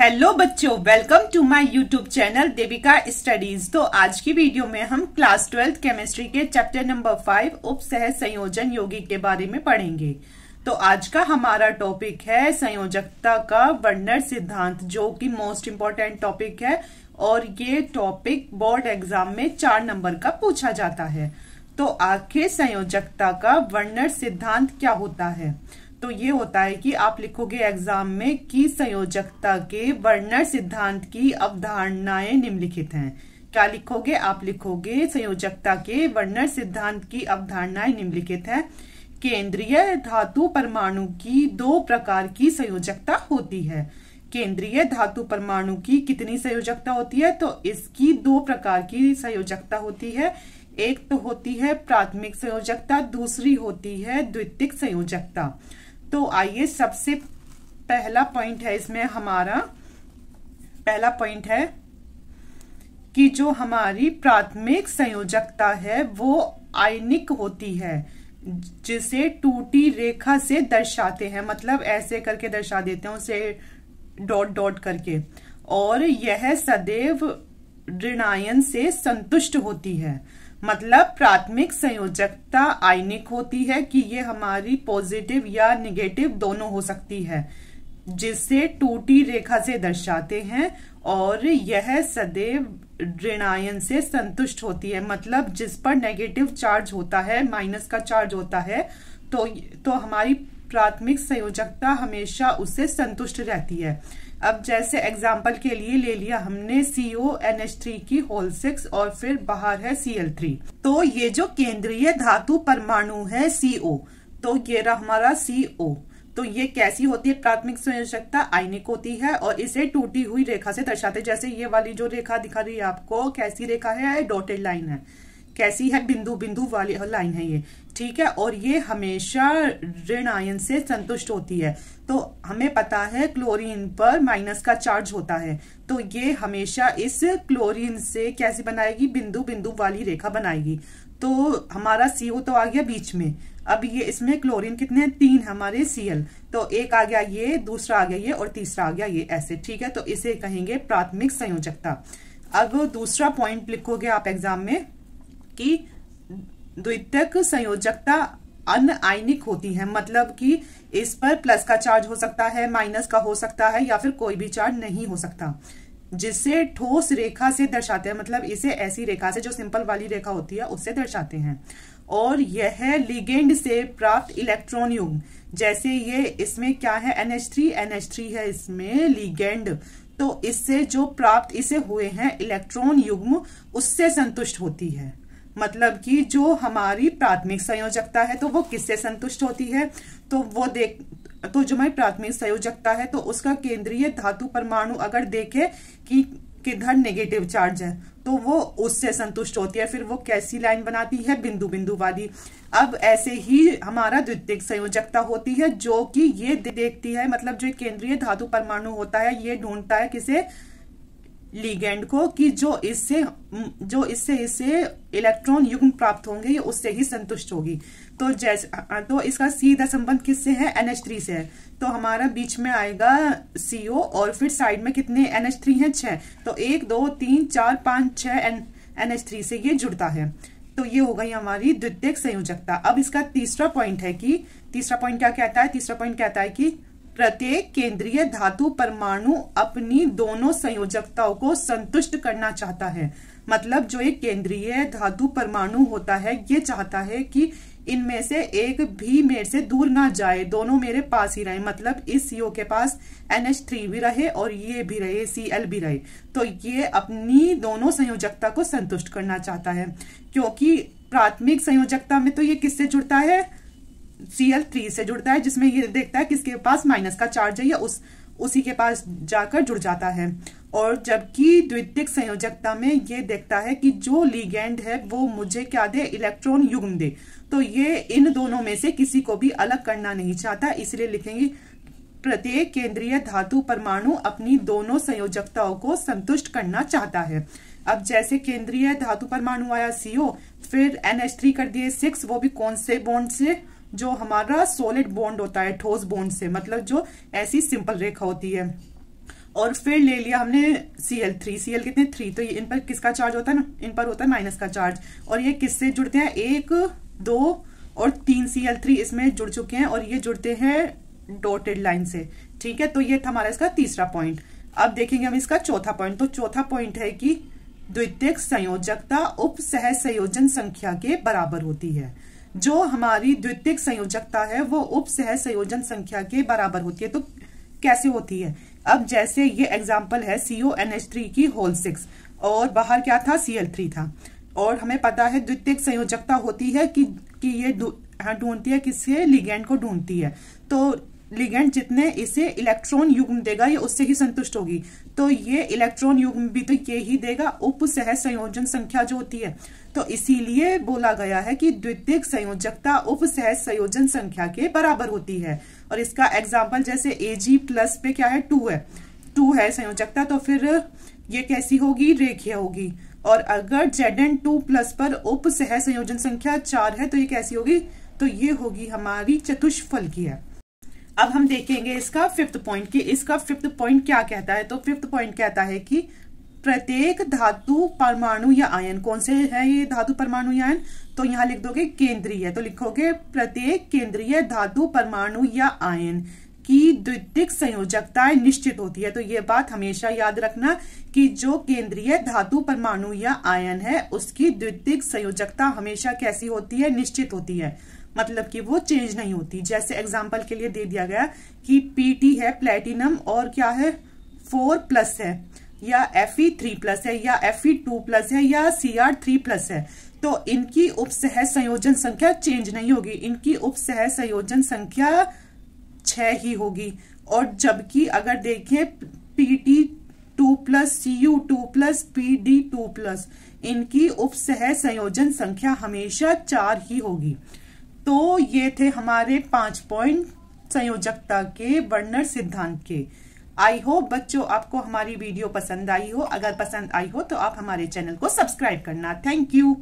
Hello बच्चों, welcome to my YouTube channel Devika studies. तो आज की वीडियो में हम क्लास 12 केमिस्ट्री के चैप्टर नंबर 5 उपसहज संयोजन यौगिक के बारे में पढ़ेंगे। तो आज का हमारा टॉपिक है संयोजकता का वर्णन सिद्धांत, जो कि मोस्ट इम्पोर्टेंट टॉपिक है और ये टॉपिक बोर्ड एग्जाम में 4 नंबर का पूछा जाता है। तो आखिर संयोजकता का वर्णन सिद्धांत क्या होता है? तो ये होता है कि आप लिखोगे एग्जाम में कि संयोजकता के वर्णन सिद्धांत की अवधारणाएं निम्नलिखित हैं। क्या लिखोगे? आप लिखोगे संयोजकता के वर्णन सिद्धांत की अवधारणाएं निम्नलिखित हैं। केंद्रीय धातु परमाणु की 2 प्रकार की संयोजकता होती है। केंद्रीय धातु परमाणु की कितनी संयोजकता होती है? तो इसकी 2 प्रकार की संयोजकता होती है। एक तो होती है प्राथमिक संयोजकता, दूसरी होती है द्वितीयक संयोजकता। तो आइए, सबसे पहला पॉइंट है इसमें, हमारा पहला पॉइंट है कि जो हमारी प्राथमिक संयोजकता है वो आयनिक होती है, जिसे टूटी रेखा से दर्शाते हैं। मतलब ऐसे करके दर्शा देते हैं उसे डॉट डॉट करके, और यह सदैव ऋणायन से संतुष्ट होती है। मतलब प्राथमिक संयोजकता आयनिक होती है कि ये हमारी पॉजिटिव या नेगेटिव दोनों हो सकती है, जिसे टूटी रेखा से दर्शाते हैं, और यह सदैव ऋणायन से संतुष्ट होती है। मतलब जिस पर नेगेटिव चार्ज होता है, माइनस का चार्ज होता है, तो हमारी प्राथमिक संयोजकता हमेशा उससे संतुष्ट रहती है। अब जैसे एग्जाम्पल के लिए ले लिया हमने CONH3 की होल 6 और फिर बाहर है Cl3। तो ये जो केंद्रीय धातु परमाणु है CO, तो ये रहा हमारा CO। तो ये कैसी होती है? प्राथमिक संयोजकता आयनिक होती है और इसे टूटी हुई रेखा से दर्शाते। जैसे ये वाली जो रेखा दिखा रही है आपको, कैसी रेखा है? डॉटेड लाइन है। कैसी है? बिंदु बिंदु वाली लाइन है ये, ठीक है। और ये हमेशा ऋण आयन से संतुष्ट होती है। तो हमें पता है क्लोरीन पर माइनस का चार्ज होता है, तो ये हमेशा इस क्लोरीन से कैसी बनाएगी? बिंदु बिंदु वाली रेखा बनाएगी। तो हमारा CO तो आ गया बीच में। अब ये इसमें क्लोरीन कितने हैं? 3 हमारे Cl। तो एक आ गया ये, दूसरा आ गया ये, और तीसरा आ गया ये, ऐसे, ठीक है। तो इसे कहेंगे प्राथमिक संयोजकता। अब दूसरा पॉइंट लिखोगे आप एग्जाम में कि द्वितीयक संयोजकता अनआयनिक होती है। मतलब कि इस पर प्लस का चार्ज हो सकता है, माइनस का हो सकता है, या फिर कोई भी चार्ज नहीं हो सकता, जिसे ठोस रेखा से दर्शाते हैं। मतलब इसे ऐसी रेखा से, जो सिंपल वाली रेखा होती है, उससे दर्शाते हैं। और यह लिगेंड से प्राप्त इलेक्ट्रॉन युग्म, जैसे ये इसमें क्या है? NH3 है इसमें लिगेंड। तो इससे जो प्राप्त इसे हुए हैं इलेक्ट्रॉन युग्म, उससे संतुष्ट होती है। मतलब कि जो हमारी प्राथमिक संयोजकता है, तो वो किससे संतुष्ट होती है? तो जो हमारी प्राथमिक संयोजकता है, तो उसका केंद्रीय धातु परमाणु अगर देखे कि किधर नेगेटिव चार्ज है, तो वो उससे संतुष्ट होती है। फिर वो कैसी लाइन बनाती है? बिंदु बिंदु वाली। अब ऐसे ही हमारा द्वितीयक संयोजकता होती है, जो कि ये देखती है, मतलब जो केंद्रीय धातु परमाणु होता है, ये ढूंढता है किसे? लिगेंड को, कि जो इससे इसे इलेक्ट्रॉन युग्म प्राप्त होंगे, ये उससे ही संतुष्ट होगी। तो इसका सीधा संबंध किससे है? NH3 से है। तो हमारा बीच में आएगा CO, और फिर साइड में कितने NH3 हैं? 6। तो 1 2 3 4 5 6 NH3 से ये जुड़ता है। तो ये हो गई हमारी द्वितीयक संयोजकता। अब इसका तीसरा पॉइंट क्या कहता है? तीसरा पॉइंट कहता है कि प्रत्येक केंद्रीय धातु परमाणु अपनी दोनों संयोजकताओं को संतुष्ट करना चाहता है। मतलब जो एक केंद्रीय धातु परमाणु होता है, ये चाहता है कि इनमें से एक भी मेरे से दूर ना जाए, दोनों मेरे पास ही रहे। मतलब इस CO के पास NH3 भी रहे और ये भी रहे, Cl भी रहे। तो ये अपनी दोनों संयोजकता को संतुष्ट करना चाहता है, क्योंकि प्राथमिक संयोजकता में तो ये किससे जुड़ता है? Cl3 से जुड़ता है, जिसमें ये देखता है किसके पास माइनस का चार्ज है, या उसी के पास जाकर जुड़ जाता है। और जबकि द्वितीयक संयोजकता में ये देखता है कि जो लिगेंड है वो मुझे क्या दे? इलेक्ट्रॉन युग्म दे। तो ये इन दोनों में से किसी को भी अलग करना नहीं चाहता, इसलिए लिखेंगे प्रत्येक केंद्रीय धातु परमाणु अपनी दोनों संयोजकताओं को संतुष्ट करना चाहता है। अब जैसे केंद्रीय धातु परमाणु आया CO, फिर NH3 कर दिए 6, वो भी कौन से बॉन्ड से? जो हमारा सॉलिड बॉन्ड होता है, ठोस बॉन्ड से। मतलब जो ऐसी सिंपल रेखा होती है, और फिर ले लिया हमने Cl3, Cl कितने 3, तो ये इन पर किसका चार्ज होता है ना, इन पर होता है माइनस का चार्ज। और ये किससे जुड़ते हैं, 1 2 और 3 Cl3 इसमें जुड़ चुके हैं और ये जुड़ते हैं डॉटेड लाइन से। ठीक है, तो ये था हमारा इसका तीसरा पॉइंट। अब देखेंगे हम इसका चौथा पॉइंट। तो चौथा पॉइंट है कि द्वितीयक संयोजकता उप सह संयोजन संख्या के बराबर होती है। जो हमारी द्वितीयक संयोजकता है वो उप सह संयोजन संख्या के बराबर होती है। तो कैसे होती है, अब जैसे ये एग्जाम्पल है CONH3 की होल 6 और बाहर क्या था, Cl3 था। और हमें पता है द्वितीयक संयोजकता होती है कि ये ढूंढती है किससे, लिगेंड को ढूंढती है। तो लिगेंड जितने इसे इलेक्ट्रॉन युग्म देगा ये उससे ही संतुष्ट होगी। तो ये इलेक्ट्रॉन युग्म भी तो ये ही देगा, उप सह संयोजन संख्या जो होती है। तो इसीलिए बोला गया है कि द्वितीयक संयोजकता उप सह संयोजन संख्या के बराबर होती है। और इसका एग्जाम्पल जैसे Ag+ पे क्या है, 2 है संयोजकता, तो फिर ये कैसी होगी, रेखीय होगी। और अगर Zn2+ पर उप सह संयोजन संख्या 4 है तो ये कैसी होगी, तो ये होगी हमारी चतुष्फलकीय है। अब हम देखेंगे इसका फिफ्थ पॉइंट कि इसका फिफ्थ पॉइंट क्या कहता है। तो फिफ्थ पॉइंट कहता है कि प्रत्येक धातु परमाणु या आयन, कौन से है ये धातु परमाणु या आयन, तो यहाँ लिख दोगे केंद्रीय, तो लिखोगे प्रत्येक केंद्रीय धातु परमाणु या आयन की द्वितीयक संयोजकताएं निश्चित होती है। तो ये बात हमेशा याद रखना कि जो केंद्रीय धातु परमाणु या आयन है उसकी द्वितीयक संयोजकता हमेशा कैसी होती है, निश्चित होती है, मतलब कि वो चेंज नहीं होती। जैसे एग्जांपल के लिए दे दिया गया कि Pt है प्लेटिनम और क्या है 4+ है, या Fe3+ है, या Fe2+ है, या Cr3+ है, तो इनकी उपसह संयोजन संख्या चेंज नहीं होगी, इनकी उपसह संयोजन संख्या 6 ही होगी। और जबकि अगर देखें Pt2+, Cu2+, Pd2+, इनकी उपसह संयोजन संख्या हमेशा 4 ही होगी। तो ये थे हमारे 5 पॉइंट संयोजकता के वर्नर सिद्धांत के। आई होप बच्चों आपको हमारी वीडियो पसंद आई हो। अगर पसंद आई हो तो आप हमारे चैनल को सब्सक्राइब करना। Thank you.